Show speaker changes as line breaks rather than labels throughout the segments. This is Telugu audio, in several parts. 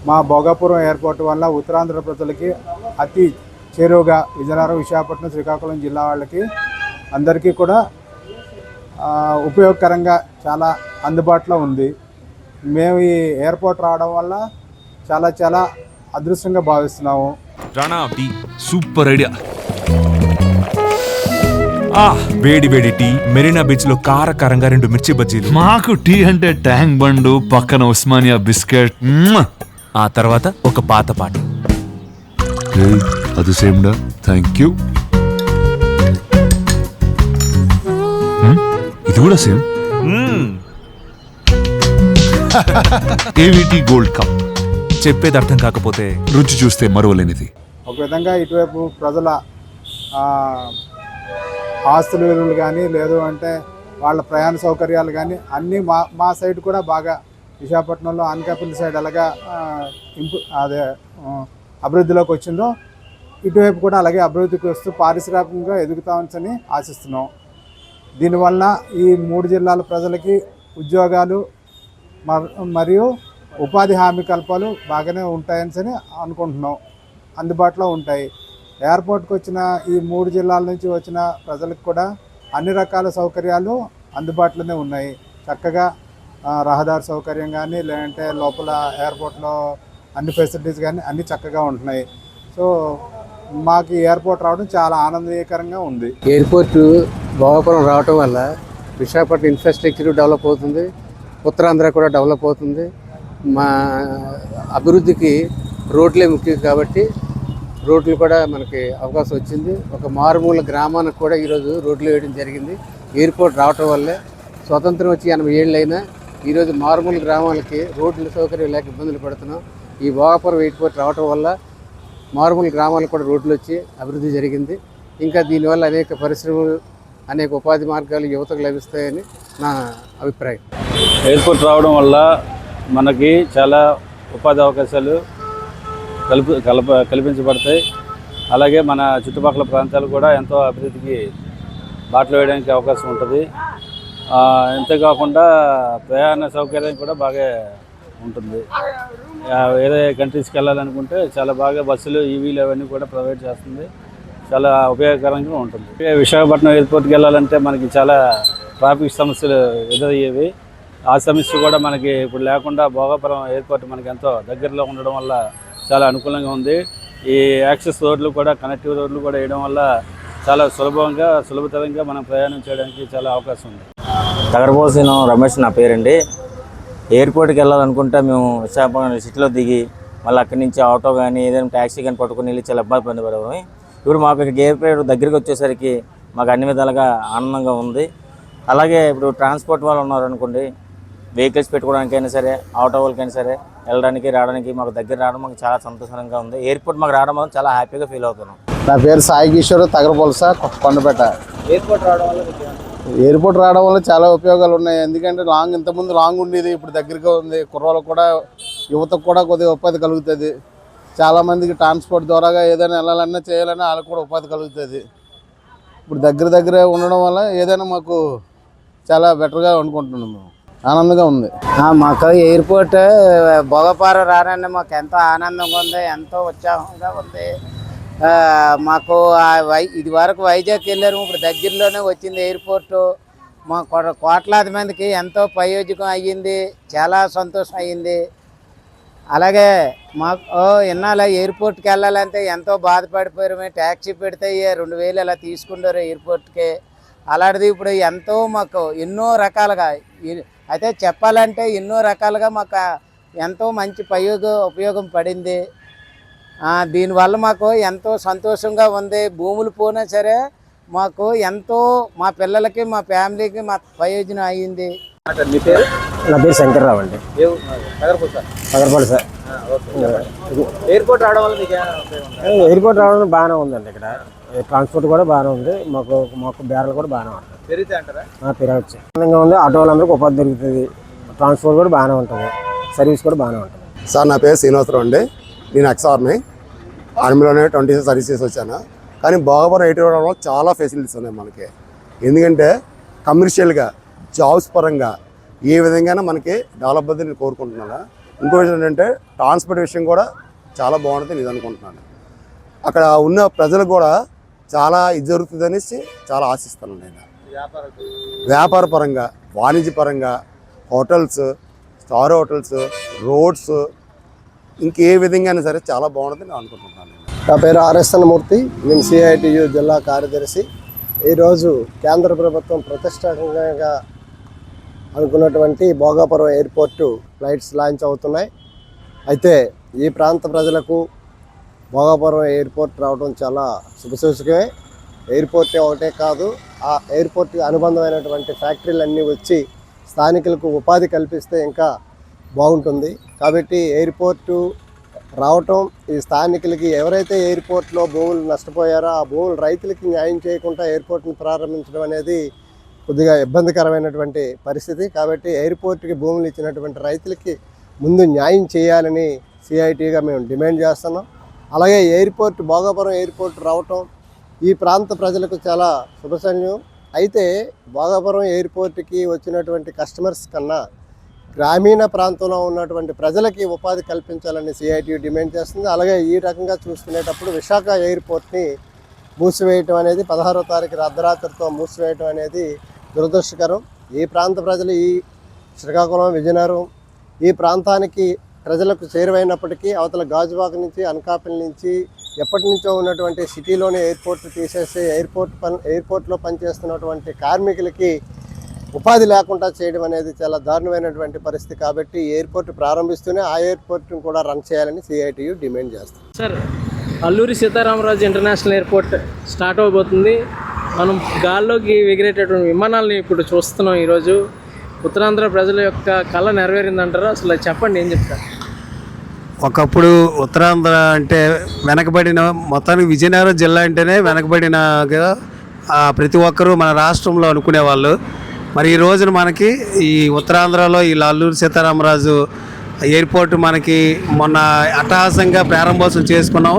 మా భోగాపురం ఎయిర్పోర్ట్ వల్ల ఉత్తరాంధ్ర ప్రజలకి అతి చేరువగా విజయనగరం, విశాఖపట్నం, శ్రీకాకుళం జిల్లా వాళ్ళకి అందరికీ కూడా ఉపయోగకరంగా చాలా అందుబాటులో ఉంది. మేము ఈ ఎయిర్పోర్ట్ రావడం వల్ల చాలా అదృష్టంగా భావిస్తున్నాము.
Rana tea super idea. వేడి వేడి టీ, మెరీనా బీచ్ లో కారకారంగా 2 మిర్చి బజ్జీలు.
మాకు టీ అంటే ట్యాంక్ బండు, పక్కన ఉస్మానియా బిస్కెట్,
ఆ తర్వాత ఒక పాత పాట.
అది సేమ్డా, థ్యాంక్ యూ. ఇది కూడా సేమ్. ఏవిటీ gold cup.
చెప్పేది అర్థం కాకపోతే
రుచి చూస్తే మరువలేనిది.
ఒక విధంగా ఇటువైపు ప్రజల ఆస్తుల విలువలు కానీ, లేదు అంటే వాళ్ళ ప్రయాణ సౌకర్యాలు కానీ అన్నీ మా సైడ్ కూడా బాగా విశాఖపట్నంలో అనకాపల్లి సైడ్ ఎలాగా అభివృద్ధిలోకి వచ్చిందో ఇటువైపు కూడా అలాగే అభివృద్ధికి వస్తూ పారిశ్రామికంగా ఎదుగుతామని ఆశిస్తున్నాం. దీనివల్ల ఈ 3 జిల్లాల ప్రజలకి ఉద్యోగాలు మరియు ఉపాధి హామీ కల్పాలు బాగానే ఉంటాయని అనుకుంటున్నాం, అందుబాటులో ఉంటాయి. ఎయిర్పోర్ట్కి వచ్చిన ఈ 3 జిల్లాల నుంచి వచ్చిన ప్రజలకు కూడా అన్ని రకాల సౌకర్యాలు అందుబాటులోనే ఉన్నాయి. చక్కగా రహదారి సౌకర్యం కానీ, లేదంటే లోపల ఎయిర్పోర్ట్లో అన్ని ఫెసిలిటీస్ కానీ అన్నీ చక్కగా ఉంటున్నాయి. సో మాకు ఎయిర్పోర్ట్ రావడం చాలా ఆనందకరంగా ఉంది.
ఎయిర్పోర్టు భోగాపురం రావటం వల్ల విశాఖపట్నం ఇన్ఫ్రాస్ట్రక్చర్ డెవలప్ అవుతుంది, ఉత్తరాంధ్ర కూడా డెవలప్ అవుతుంది. మా అభివృద్ధికి రోడ్లే ముఖ్యం కాబట్టి రోడ్లు కూడా మనకి అవకాశం వచ్చింది. ఒక మారుమూల గ్రామానికి కూడా ఈరోజు రోడ్లు వేయడం జరిగింది. ఎయిర్పోర్ట్ రావటం వల్లే స్వతంత్రం వచ్చి 80 ఏళ్ళు అయినా ఈరోజు మారుమూల గ్రామాలకి రోడ్ల సౌకర్యం లేక ఇబ్బందులు పడుతున్నాం. ఈ భోగాపురం ఎయిర్పోర్ట్ రావటం వల్ల మారుమూల గ్రామాలకు కూడా రోడ్లు వచ్చి అభివృద్ధి జరిగింది. ఇంకా దీనివల్ల అనేక పరిశ్రమలు, అనేక ఉపాధి మార్గాలు యువతకు లభిస్తాయని నా అభిప్రాయం.
ఎయిర్పోర్ట్ రావడం వల్ల మనకి చాలా ఉపాధి అవకాశాలు కల్పించబడతాయి. అలాగే మన చుట్టుపక్కల ప్రాంతాలు కూడా ఎంతో అభివృద్ధికి బాటలు వేయడానికి అవకాశం ఉంటుంది. అంతేకాకుండా ప్రయాణ సౌకర్యం కూడా బాగా ఉంటుంది. వేరే కంట్రీస్కి వెళ్ళాలనుకుంటే చాలా బాగా బస్సులు, ఈవీలు అవన్నీ కూడా ప్రొవైడ్ చేస్తుంది. చాలా ఉపయోగకరంగా ఉంటుంది. విశాఖపట్నం ఎయిర్పోర్ట్కి వెళ్ళాలంటే మనకి చాలా ట్రాఫిక్ సమస్యలు ఎదురయ్యేవి. ఆ సమస్య కూడా మనకి ఇప్పుడు లేకుండా భోగాపురం ఎయిర్పోర్ట్ మనకి ఎంతో దగ్గరలో ఉండడం వల్ల చాలా అనుకూలంగా ఉంది. ఈ యాక్సెస్ రోడ్లు కూడా, కనెక్టివ్ రోడ్లు కూడా వేయడం వల్ల చాలా సులభతరంగా మనం ప్రయాణం చేయడానికి చాలా అవకాశం ఉంది.
తగరపోసిన రమేష్ నా పేరండి. ఎయిర్పోర్ట్కి వెళ్ళాలనుకుంటే మేము విశాఖపట్నం సిటీలో దిగి మళ్ళీ అక్కడి నుంచి ఆటో కానీ ఏదైనా ట్యాక్సీ కానీ పట్టుకుని వెళ్ళి చాలా ఇబ్బంది పడేవాళ్ళం. ఇప్పుడు మాకు ఇక్కడ ఎయిర్పోర్ట్ దగ్గరికి వచ్చేసరికి మాకు అన్ని విధాలుగా ఆనందంగా ఉంది. అలాగే ఇప్పుడు ట్రాన్స్పోర్ట్ వాళ్ళు ఉన్నారనుకోండి, వెహికల్స్ పెట్టుకోవడానికైనా సరే, ఆటో వాళ్ళకైనా సరే వెళ్ళడానికి రావడానికి మాకు దగ్గర రావడం మాకు చాలా సంతోషంగా ఉంది. ఎయిర్పోర్ట్ మాకు రావడం వల్ల చాలా హ్యాపీగా ఫీల్ అవుతున్నాం.
నా పేరు సాయి కిషోర్, తగరపొలస, కొండపేట. ఎయిర్పోర్ట్ రావడం వల్ల చాలా ఉపయోగాలు ఉన్నాయి. ఎందుకంటే ఇంతకుముందు లాంగ్ ఉండేది, ఇప్పుడు దగ్గరగా ఉంది. కుర్రోళ్ళకు కూడా, యువతకు కూడా కొద్దిగా ఉపాధి కలుగుతుంది. చాలామందికి ట్రాన్స్పోర్ట్ ద్వారాగా ఏదైనా వెళ్ళాలన్నా చేయాలన్నా వాళ్ళకు కూడా ఉపాధి కలుగుతుంది. ఇప్పుడు దగ్గరే ఉండడం వల్ల ఏదైనా మాకు చాలా బెటర్గా అనుకుంటున్నాము. ఆనందంగా ఉంది.
మాకు ఎయిర్పోర్ట్ భోగాపురం రానండి మాకు ఎంతో ఆనందంగా ఉంది, ఎంతో ఉత్సాహంగా ఉంది. మాకు ఇది వరకు వైజాగ్ వెళ్ళారు, ఇప్పుడు దగ్గరలోనే వచ్చింది ఎయిర్పోర్టు. మా కోట్లాది మందికి ఎంతో ప్రయోజకం అయ్యింది, చాలా సంతోషం అయ్యింది. అలాగే మాకు ఇన్నాళ్ళ ఎయిర్పోర్ట్కి వెళ్ళాలంటే ఎంతో బాధపడిపోయారు. మేము ట్యాక్సీ పెడితే 2000 అలా తీసుకుంటారు ఎయిర్పోర్ట్కి. అలాంటిది ఇప్పుడు ఎంతో మాకు ఎన్నో రకాలుగా, అయితే చెప్పాలంటే ఎన్నో రకాలుగా మాకు ఎంతో మంచి ఉపయోగం పడింది. దీనివల్ల మాకు ఎంతో సంతోషంగా ఉంది. భూములు పోయినా సరే మాకు ఎంతో మా పిల్లలకి, మా ఫ్యామిలీకి మా ప్రయోజనం అయ్యింది.
నా పేరు శంకర్రావు అండి. తగరపల్లి సార్.
ఎయిర్పోర్ట్ రావడం వల్ల
ఎయిర్పోర్ట్ రావడం బాగానే ఉందండి. ఇక్కడ ట్రాన్స్పోర్ట్ కూడా బాగానే ఉంది. మాకు బేరాలు కూడా బాగానే ఉంటాయి. పెరగచ్చు ఆనందంగా ఉంది. ఆటో వాళ్ళందరికీ ఉపాధి దొరుకుతుంది. ట్రాన్స్పోర్ట్ కూడా బాగానే ఉంటుంది. సర్వీస్ కూడా బాగానే ఉంటుంది.
సార్ నా పేరు శ్రీనివాసరావు అండి. నేను ఆర్మీలోనే 20 years సర్వీస్ చేసి వచ్చాను. కానీ భోగాపురం ఎయిర్పోర్ట్ రావడం వల్ల చాలా ఫెసిలిటీస్ ఉన్నాయి మనకి. ఎందుకంటే కమర్షియల్గా, జాబ్స్ పరంగా ఏ విధంగా మనకి డెవలప్ అవుతుందని కోరుకుంటున్నాను.
ఇంకో విషయం ఏంటంటే ట్రాన్స్పోర్ట్ విషయం కూడా చాలా బాగుంటుంది నేను అనుకుంటున్నాను. అక్కడ ఉన్న ప్రజలకు కూడా చాలా ఇది జరుగుతుంది అనేసి చాలా ఆశిస్తాను నేను. వ్యాపార పరంగా, వాణిజ్య పరంగా, హోటల్స్, స్టార్ హోటల్స్, రోడ్స్, ఇంకే విధంగా అయినా సరే చాలా బాగుంటుంది నేను అనుకుంటున్నాను.
నా పేరు ఆర్ఎస్ఎన్ మూర్తి, నేను సిఐటియు జిల్లా కార్యదర్శి. ఈరోజు కేంద్ర ప్రభుత్వం ప్రతిష్టాత్మకంగా అనుకున్నటువంటి భోగాపురం ఎయిర్పోర్టు ఫ్లైట్స్ లాంచ్ అవుతున్నాయి. అయితే ఈ ప్రాంత ప్రజలకు భోగాపురం ఎయిర్పోర్ట్ రావడం చాలా శుభసూచకమే. ఎయిర్పోర్ట్ ఒకటే కాదు, ఆ ఎయిర్పోర్ట్కి అనుబంధమైనటువంటి ఫ్యాక్టరీలన్నీ వచ్చి స్థానికులకు ఉపాధి కల్పిస్తే ఇంకా బాగుంటుంది. కాబట్టి ఎయిర్పోర్టు రావటం ఈ స్థానికులకి, ఎవరైతే ఎయిర్పోర్ట్లో భూములు నష్టపోయారో ఆ భూములు రైతులకి న్యాయం చేయకుండా ఎయిర్పోర్ట్ని ప్రారంభించడం అనేది కొద్దిగా ఇబ్బందికరమైనటువంటి పరిస్థితి. కాబట్టి ఎయిర్పోర్ట్కి భూములు ఇచ్చినటువంటి రైతులకి ముందు న్యాయం చేయాలని సిఐటిగా మేము డిమాండ్ చేస్తున్నాం. అలాగే ఎయిర్పోర్ట్, భోగాపురం ఎయిర్పోర్ట్ రావటం ఈ ప్రాంత ప్రజలకు చాలా శుభసంజ్ఞం. అయితే భోగాపురం ఎయిర్పోర్ట్కి వచ్చినటువంటి కస్టమర్స్ కన్నా గ్రామీణ ప్రాంతంలో ఉన్నటువంటి ప్రజలకి ఉపాధి కల్పించాలని సిఐటి డిమాండ్ చేస్తుంది. అలాగే ఈ రకంగా చూసుకునేటప్పుడు విశాఖ ఎయిర్పోర్ట్ని మూసివేయటం అనేది 16వ తారీఖు అర్ధరాత్రితో మూసివేయటం అనేది దురదృష్టకరం. ఈ ప్రాంత ప్రజలు ఈ శ్రీకాకుళం, విజయనగరం ఈ ప్రాంతానికి ప్రజలకు చేరువైనప్పటికీ అవతల గాజువాక నుంచి, అనకాపల్లి నుంచి ఎప్పటి నుంచో ఉన్నటువంటి సిటీలోనే ఎయిర్పోర్ట్ తీసేసి ఎయిర్పోర్ట్లో పనిచేస్తున్నటువంటి కార్మికులకి ఉపాధి లేకుండా చేయడం అనేది చాలా దారుణమైనటువంటి పరిస్థితి. కాబట్టి ఎయిర్పోర్ట్ ప్రారంభిస్తూనే ఆ ఎయిర్పోర్ట్ని కూడా రన్ చేయాలని సిఐటియు డిమాండ్ చేస్తుంది.
Sir, Alluri Sitarama Raju international airport start అవబోతుంది. మనం గాల్లోకి ఎగిరేటటువంటి విమానాలని ఇప్పుడు చూస్తున్నాం. ఈరోజు ఉత్తరాంధ్ర ప్రజల యొక్క కళ నెరవేరిందంటారా? అసలు చెప్పండి, ఏం చెప్తారు?
ఒకప్పుడు ఉత్తరాంధ్ర అంటే వెనకబడిన, మొత్తానికి విజయనగరం జిల్లా అంటేనే వెనకబడిన ప్రతి ఒక్కరూ మన రాష్ట్రంలో అనుకునేవాళ్ళు. మరి ఈ రోజున మనకి ఈ ఉత్తరాంధ్రలో ఈ అల్లూరి సీతారామరాజు ఎయిర్పోర్ట్ మనకి మొన్న అట్టహాసంగా ప్రారంభోత్సవం చేసుకున్నాం.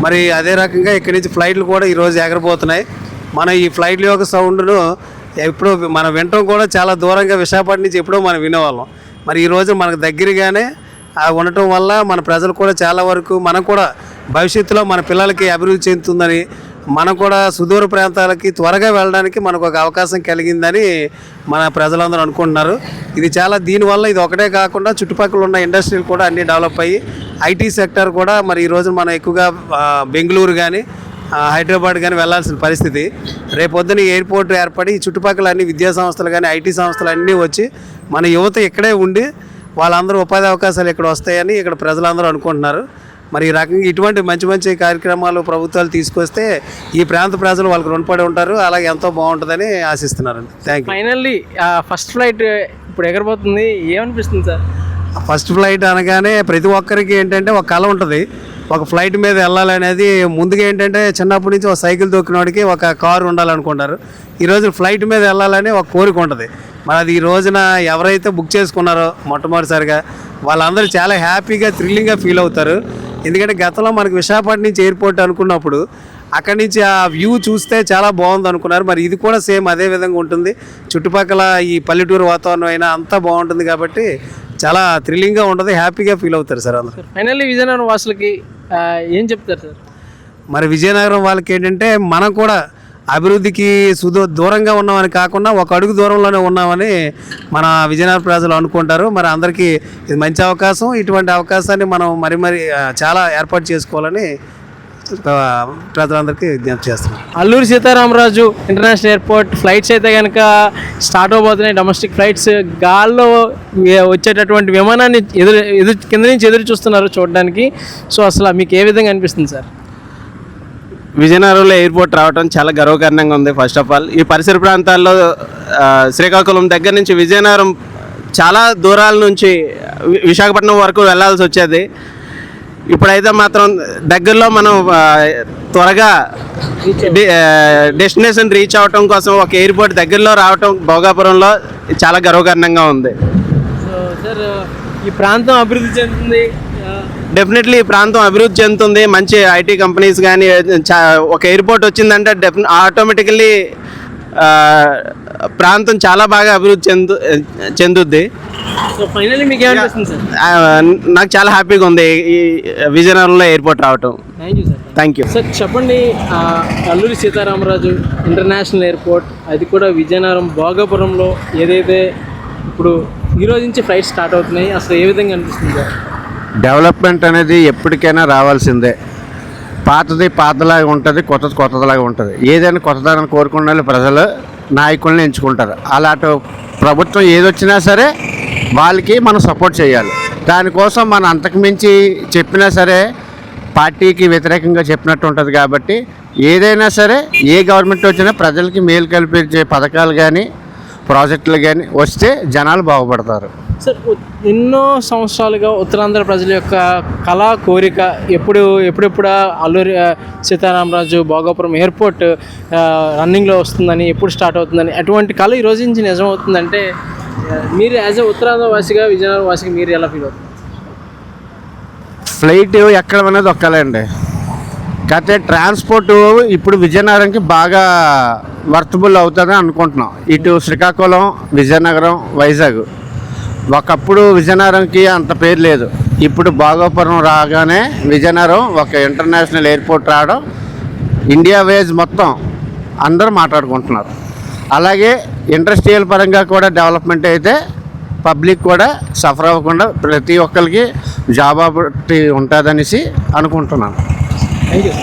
మరి అదే రకంగా ఇక్కడి నుంచి ఫ్లైట్లు కూడా ఈరోజు ఎగరబోతున్నాయి. మన ఈ ఫ్లైట్ల యొక్క సౌండ్ను ఎప్పుడో మనం వినటం కూడా చాలా దూరంగా, విశాఖపట్నం నుంచి ఎప్పుడో మనం వినేవాళ్ళం. మరి ఈరోజు మనకు దగ్గరగానే ఉండటం వల్ల మన ప్రజలు కూడా చాలా వరకు, మనం కూడా భవిష్యత్తులో మన పిల్లలకి అభివృద్ధి చెందుతుందని, మనం కూడా సుదూర ప్రాంతాలకి త్వరగా వెళ్ళడానికి మనకు ఒక అవకాశం కలిగిందని మన ప్రజలందరూ అనుకుంటున్నారు. ఇది చాలా, దీనివల్ల ఇది ఒకటే కాకుండా చుట్టుపక్కల ఉన్న ఇండస్ట్రీలు కూడా అన్నీ డెవలప్ అయ్యి ఐటీ సెక్టర్ కూడా మరి ఈరోజు మనం ఎక్కువగా బెంగళూరు కానీ హైదరాబాద్ కానీ వెళ్ళాల్సిన పరిస్థితి. రేపొద్దున ఎయిర్పోర్ట్ ఏర్పడి చుట్టుపక్కల అన్ని విద్యా సంస్థలు కానీ ఐటీ సంస్థలు అన్నీ వచ్చి మన యువత ఇక్కడే ఉండి వాళ్ళందరూ ఉపాధి అవకాశాలు ఇక్కడ వస్తాయని ఇక్కడ ప్రజలందరూ అనుకుంటున్నారు. మరి ఈ రకంగా ఇటువంటి మంచి మంచి కార్యక్రమాలు ప్రభుత్వాలు తీసుకొస్తే ఈ ప్రాంత ప్రజలు వాళ్ళకి రుణపడి ఉంటారు. అలాగే ఎంతో బాగుంటుందని ఆశిస్తున్నారండి. Thank you.
Finally first flight ఇప్పుడు ఎగరబోతుంది, ఏమనిపిస్తుంది సార్?
ఫస్ట్ ఫ్లైట్ అనగానే ప్రతి ఒక్కరికి ఏంటంటే ఒక కళ ఉంటుంది, ఒక ఫ్లైట్ మీద వెళ్ళాలనేది. ముందుగా ఏంటంటే చిన్నప్పటి నుంచి ఒక సైకిల్ తొక్కినోడికి ఒక కారు ఉండాలనుకుంటారు. ఈరోజు ఫ్లైట్ మీద వెళ్ళాలని ఒక కోరిక ఉంటుంది. మరి అది ఈ రోజున ఎవరైతే బుక్ చేసుకున్నారో మొట్టమొదటిసారిగా వాళ్ళందరూ చాలా హ్యాపీగా, థ్రిల్లింగ్గా ఫీల్ అవుతారు. ఎందుకంటే గతంలో మనకు విశాఖపట్నం నుంచి ఎయిర్పోర్ట్ అనుకున్నప్పుడు అక్కడి నుంచి ఆ వ్యూ చూస్తే చాలా బాగుంది అనుకున్నారు. మరి ఇది కూడా సేమ్ అదే విధంగా ఉంటుంది. చుట్టుపక్కల ఈ పల్లెటూరు వాతావరణం అయినా అంతా బాగుంటుంది కాబట్టి చాలా థ్రిల్లింగ్గా ఉంటుంది, హ్యాపీగా ఫీల్ అవుతారు సార్ అందరూ.
ఫైనల్లీ విజయనగరం వాసులకి ఏం చెప్తారు సార్?
మరి విజయనగరం వాళ్ళకి ఏంటంటే మనం కూడా అభివృద్ధికి దూరంగా ఉన్నామని కాకుండా ఒక అడుగు దూరంలోనే ఉన్నామని మన విజయనగరం ప్రజలు అనుకుంటారు. మరి అందరికీ ఇది మంచి అవకాశం. ఇటువంటి అవకాశాన్ని మనం మరి చాలా ఏర్పాటు చేసుకోవాలని ప్రజలందరికీ విజ్ఞప్తి చేస్తున్నాం.
Alluri Sitarama Raju international airport flights అయితే కనుక స్టార్ట్ అవబోతున్నాయి. డొమెస్టిక్ ఫ్లైట్స్ గాల్లో వచ్చేటటువంటి విమానాన్ని కింద నుంచి ఎదురు చూస్తున్నారు చూడడానికి. సో అసలు మీకు ఏ విధంగా అనిపిస్తుంది సార్?
విజయనగరంలో ఎయిర్పోర్ట్ రావడం చాలా గర్వకారణంగా ఉంది. ఫస్ట్ ఆఫ్ ఆల్ ఈ పరిసర ప్రాంతాల్లో శ్రీకాకుళం దగ్గర నుంచి విజయనగరం చాలా దూరాల నుంచి విశాఖపట్నం వరకు వెళ్ళాల్సి వచ్చేది. ఇప్పుడైతే మాత్రం దగ్గరలో మనం త్వరగా డెస్టినేషన్ రీచ్ అవ్వటం కోసం ఒక ఎయిర్పోర్ట్ దగ్గరలో రావటం భోగాపురంలో చాలా గర్వకారణంగా ఉంది.
సో సార్, ఈ ప్రాంతం అభివృద్ధి చెందుతుంది,
డెఫినెట్లీ ఈ ప్రాంతం అభివృద్ధి చెందుతుంది. మంచి ఐటీ కంపెనీస్ కానీ ఒక ఎయిర్పోర్ట్ వచ్చిందంటే ఆటోమేటికల్లీ ప్రాంతం చాలా బాగా అభివృద్ధి చెందుద్ది.
సో ఫైనల్లీ మీకు ఏమనిపిస్తుంది సార్?
నాకు చాలా హ్యాపీగా ఉంది ఈ విజయనగరంలో ఎయిర్పోర్ట్ రావటం.
Thank you sir.
Thank you.
Sir చెప్పండి, అల్లూరి సీతారామరాజు ఇంటర్నేషనల్ ఎయిర్పోర్ట్ అది కూడా విజయనగరం భోగాపురంలో ఏదైతే ఇప్పుడు ఈ రోజు నుంచి ఫ్లైట్ స్టార్ట్ అవుతున్నాయి, అసలు ఏ విధంగా అనిపిస్తుంది సార్?
డెవలప్మెంట్ అనేది ఎప్పటికైనా రావాల్సిందే. పాతది పాతలాగా ఉంటుంది, కొత్తది కొత్తలాగా ఉంటుంది. ఏదైనా కొత్తదాన్ని కోరుకున్న ప్రజలు నాయకుల్ని ఎంచుకుంటారు. అలాంటి ప్రభుత్వం ఏదొచ్చినా సరే వాళ్ళకి మనం సపోర్ట్ చేయాలి. దానికోసం మనం అంతకుమించి చెప్పినా సరే పార్టీకి వ్యతిరేకంగా చెప్పినట్టు ఉంటుంది. కాబట్టి ఏదైనా సరే ఏ గవర్నమెంట్ వచ్చినా ప్రజలకి మేలు కల్పించే పథకాలు కానీ ప్రాజెక్టులు కానీ వస్తే జనాలు బాగుపడతారు.
సార్ ఎన్నో సంవత్సరాలుగా ఉత్తరాంధ్ర ప్రజల యొక్క కళా కోరిక ఎప్పుడెప్పుడు అల్లూరి సీతారామరాజు భోగాపురం ఎయిర్పోర్ట్ రన్నింగ్లో వస్తుందని, ఎప్పుడు స్టార్ట్ అవుతుందని, అటువంటి కళ ఈ రోజు నుంచి నిజం అవుతుందంటే మీరు యాజ్ ఎ ఉత్తరాంధ్ర వాసిగా విజయనగరం వాసిగా మీరు ఎలా ఫీల్ అవుతుంది?
ఫ్లైట్ ఎక్కడ అనేది ఒక్కలే అండి. కాకపోతే ట్రాన్స్పోర్ట్ ఇప్పుడు విజయనగరంకి బాగా వర్తబుల్ అవుతుందని అనుకుంటున్నాం. ఇటు శ్రీకాకుళం, విజయనగరం, వైజాగ్. ఒకప్పుడు విజయనగరంకి అంత పేరు లేదు. ఇప్పుడు భోగాపురం రాగానే విజయనగరం ఒక ఇంటర్నేషనల్ ఎయిర్పోర్ట్ రావడం ఇండియా వైజ్ మొత్తం అందరూ మాట్లాడుకుంటున్నారు. అలాగే ఇండస్ట్రియల్ పరంగా కూడా డెవలప్మెంట్ అయితే పబ్లిక్ కూడా సఫర్ అవ్వకుండా ప్రతి ఒక్కరికి జాబ్ ఆపర్చునిటీ ఉంటుందనేసి అనుకుంటున్నాను.
Thank you.